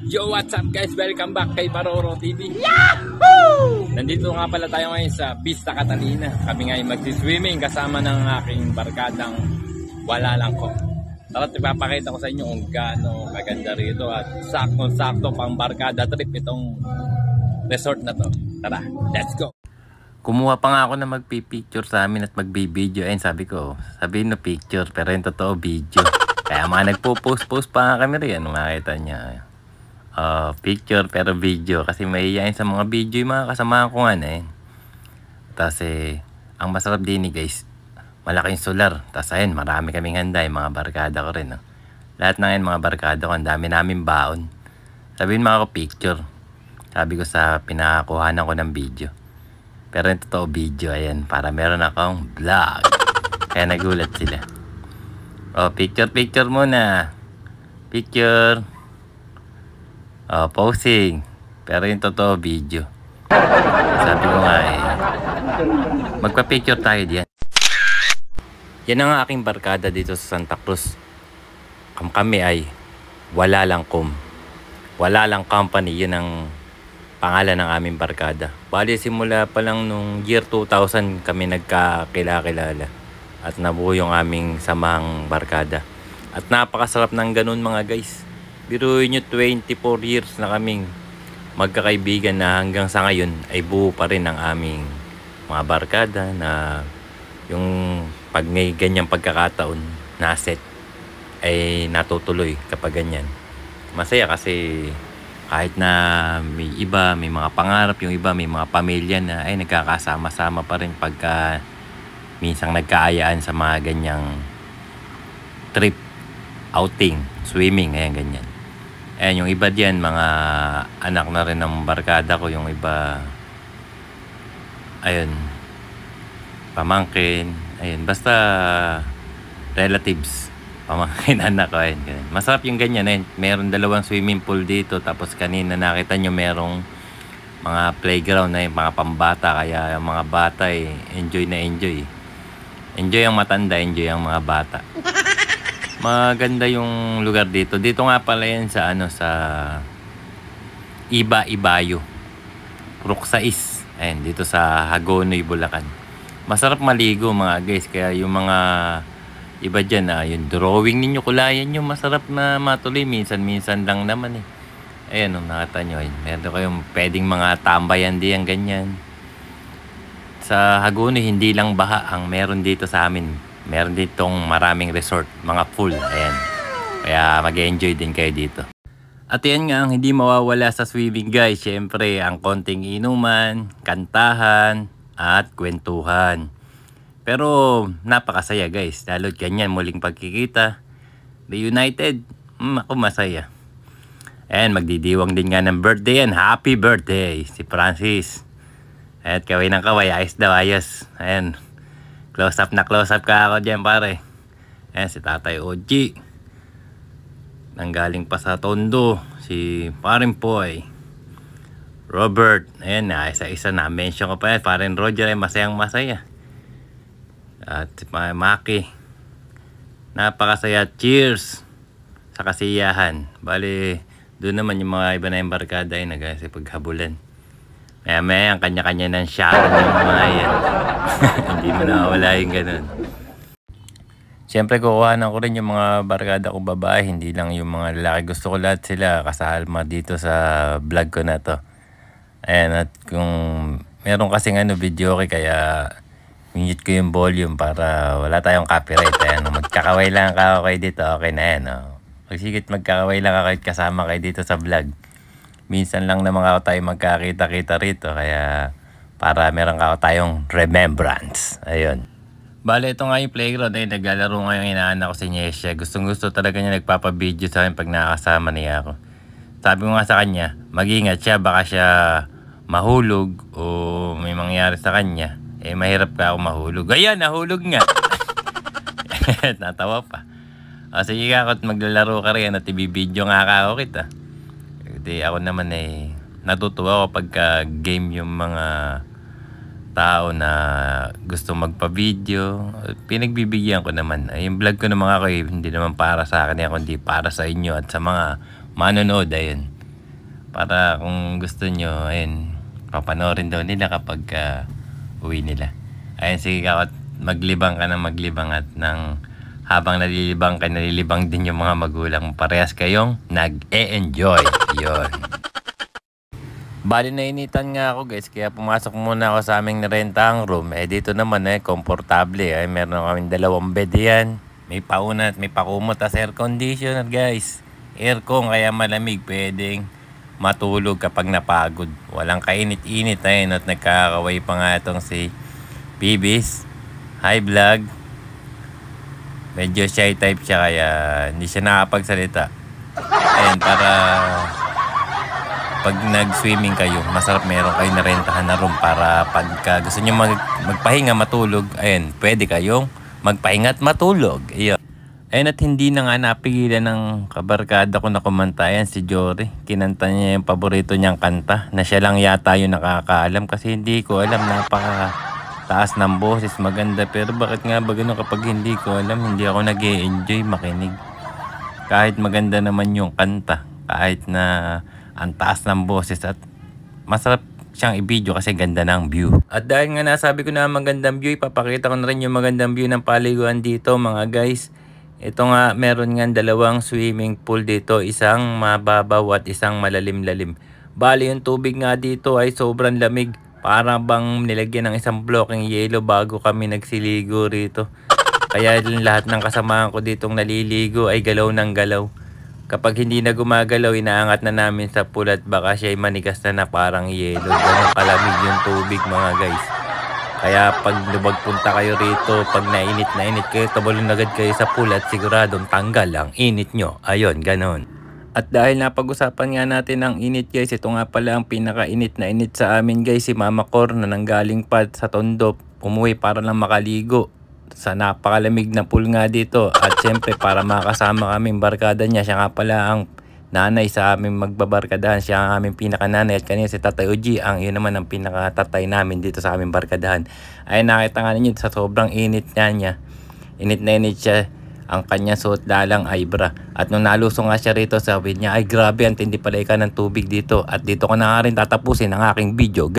Yo, what's up guys? Welcome back kay Baroro TV. Yahoo! Nandito nga pala tayo ngayon sa Pista Catalina. Kami ngayon magsiswimming kasama ng aking barkadang wala lang ko. Tara't ipapakita ko sa inyo kung gaano kaganda rito at sakto-sakto pang barkada trip itong resort na to. Tara, let's go! Kumuha pa nga ako na magpipicture sa amin at magbibideo. Ayun, sabi ko, sabihin na picture pero yung totoo video. Kaya mga nagpo-post pa nga kami rin. Makita niya. Picture pero video. Kasi mahihayin sa mga video yung mga kasama ko nga na eh. Tapos ang masarap din guys, malaking solar. Tapos ayun, marami kaming handa. Yung mga barkada ko rin. Lahat na ngayon mga barkada ko, ang dami namin baon. Sabihin mga ko picture. Sabi ko sa pinakakuhanan ko ng video. Pero yung totoo video, ayan, para meron akong vlog. Kaya nagulat sila. Picture muna. Picture. Posing. Pero yung totoo video. Sabi ko nga magpa-picture tayo diyan. Yan ang aking barkada dito sa Santa Cruz. Kami ay wala lang wala lang company. Yun ang pangalan ng aming barkada. Bali simula pa lang nung year 2000 kami nagkakilala at nabuo yung aming samahang barkada. At napakasarap ng ganun mga guys. Biruin nyo 24 years na kaming magkakaibigan na hanggang sa ngayon ay buo pa rin ang aming mga barkada na yung pag may ganyang pagkakataon na set ay natutuloy kapag ganyan. Masaya kasi kahit na may iba, may mga pangarap, yung iba may mga pamilya na ay nagkakasama-sama pa rin pagka minsang nagkaayaan sa mga ganyang trip, outing, swimming, ayan ganyan. Ayan, yung iba diyan, mga anak na rin ng barkada ko. Yung iba, ayun, pamangkin, ayun, basta relatives, pamangkin, anak ko, ayun, ganyan. Masarap yung ganyan, ayun. Meron dalawang swimming pool dito, tapos kanina nakita nyo merong mga playground na yung mga pambata, kaya yung mga bata enjoy na enjoy. Enjoy ang matanda, enjoy ang mga bata. Maganda yung lugar dito. Dito nga pala yan sa sa Ibayo, Ruksais. Ayun, dito sa Hagonoy, Bulacan. Masarap maligo mga guys. Kaya yung mga iba dyan yung drawing ninyo, kulayan nyo, masarap na matuloy. Minsan lang naman Ayan, nakita nyo. Meron kayong pwedeng mga tambayan diyan, ganyan. Sa Hagonoy, hindi lang baha ang meron dito sa amin. Meron ditong maraming resort, mga pool, ayan. Kaya mag-enjoy din kayo dito. At yan nga ang hindi mawawala sa swimming guys. Syempre, ang konting inuman, kantahan, at kwentuhan. Pero napakasaya guys. Lalo't ganyan muling pagkikita. Reunited, ako masaya. Ayan, magdidiwang din nga ng birthday yan. Happy birthday, si Francis. At kaway ng kaway, ayos daw, ayos. Ayan. Close up ka ako dyan pare. Ayan si Tatay OG. Nanggaling pa sa Tondo. Si Paring Poy. Robert. Ayan na isa-isa na mention ko pa yan. Paring Roger ay masayang masaya. At si Maki. Napakasaya. Cheers sa kasiyahan. Bali doon naman yung mga iba na yung barkada ay nagpaghabulan. May ang kanya-kanya ng shadow ng mga yan. Hindi mo nawawala yung ganun. Siyempre kukuhanan ko rin yung mga barkada ko babae. Hindi lang yung mga lalaki. Gusto ko lahat sila kasama dito sa vlog ko na to. Ayan, at kung meron kasing video kaya minute ko yung volume para wala tayong copyright. Ayan, magkakaway lang ako kayo dito. Okay na yan. Magsigit magkakaway lang ako kasama kayo dito sa vlog. Minsan lang naman ako tayo magkakita-kita rito. Kaya para meron tayong remembrance. Ayun. Bale, ito nga yung playground. Naglalaro nga yung inaanak ko si Nyesha. Gustong-gusto talaga niya nagpapabideo sa akin pag nakakasama niya ako. Sabi ko nga sa kanya, mag-ingat siya. Baka siya mahulog o may mangyari sa kanya. Mahirap ka ako mahulog. Ayan, nahulog nga. Natawa pa. Sige ka ako at maglalaro ka rin at ibibideo nga ako kita. Ako naman natutuwa ako pagka game yung mga tao na gusto magpa-video. Pinagbibigyan ko naman. Yung vlog ko naman ako hindi naman para sa akin kundi para sa inyo at sa mga manonood. Ayun. Para kung gusto nyo, ayun, papanoorin daw nila kapag uwi nila. Ayun, sige ka, maglibang ka na maglibang at habang nalilibang din yung mga magulang. Parehas kayong nag-e-enjoy. Yun. Bali nainitan nga ako guys, kaya pumasok muna ako sa aming narentang room. Dito naman komportable. Meron kaming 2 bed yan. May pauna at may pakumot as air conditioner guys. Aircon kaya malamig, pwedeng matulog kapag napagod. Walang kainit-init at nagkakaway pa nga itong si Pibis. Hi vlog. Medyo shy type siya kaya hindi siya nakapagsalita. Ayun, para pag nag-swimming kayo, masarap meron kayo narentahan na room para pagka gusto nyo magpahinga, matulog, ayun, pwede kayong magpahinga at matulog. Ayun. Ayun, at hindi na nga napigilan ng kabarkada ko na kumanta. Ayan, si Jory. Kinanta niya yung paborito niyang kanta na siya lang yata yung nakakaalam kasi hindi ko alam, taas ng boses, maganda. Pero bakit nga ba ganun kapag hindi ko alam, hindi ako nag-e-enjoy makinig. Kahit maganda naman yung kanta, kahit na ang taas ng boses at masarap siyang i-video kasi ganda ng view. At dahil nga nasabi ko na magandang view, ipapakita ko na rin yung magandang view ng paliguan dito mga guys. Ito nga, meron nga 2 swimming pool dito, isang mababaw at isang malalim-lalim. Bali yung tubig nga dito ay sobrang lamig. Para bang nilagyan ng isang blocking yelo bago kami nagsiligo rito. Kaya lahat ng kasamahan ko ditong naliligo ay galaw ng galaw. Kapag hindi na gumagalaw, inaangat na namin sa pool at baka siya ay manigas na parang yelo. Ganun kalamig yung tubig mga guys. Kaya pag punta kayo rito, pag nainit kayo, tabalon agad kayo sa pool at siguradong tanggal ang init nyo. Ayun, ganon. At dahil napag-usapan nga natin ang init guys, ito nga pala ang pinakainit na init sa amin guys, si Mama Cor na nanggaling pa sa Tondo, umuwi para lang makaligo sa napakalamig na pool nga dito. At syempre para makasama kaming barkada niya, siya nga pala ang nanay sa aming magbabarkadahan, siya ang aming pinakananay. At kanina si Tatay Uji, ang yun naman ang pinakatatay namin dito sa aming barkadahan. Ay nakita nga ninyo sa sobrang init niya, init na init siya. Ang kanya suot lalang ay bra. At nung nalusong nga siya rito, sabi niya, ay grabe, ang tindi pala ng tubig dito. At dito ko na nga rin tatapusin ang aking video.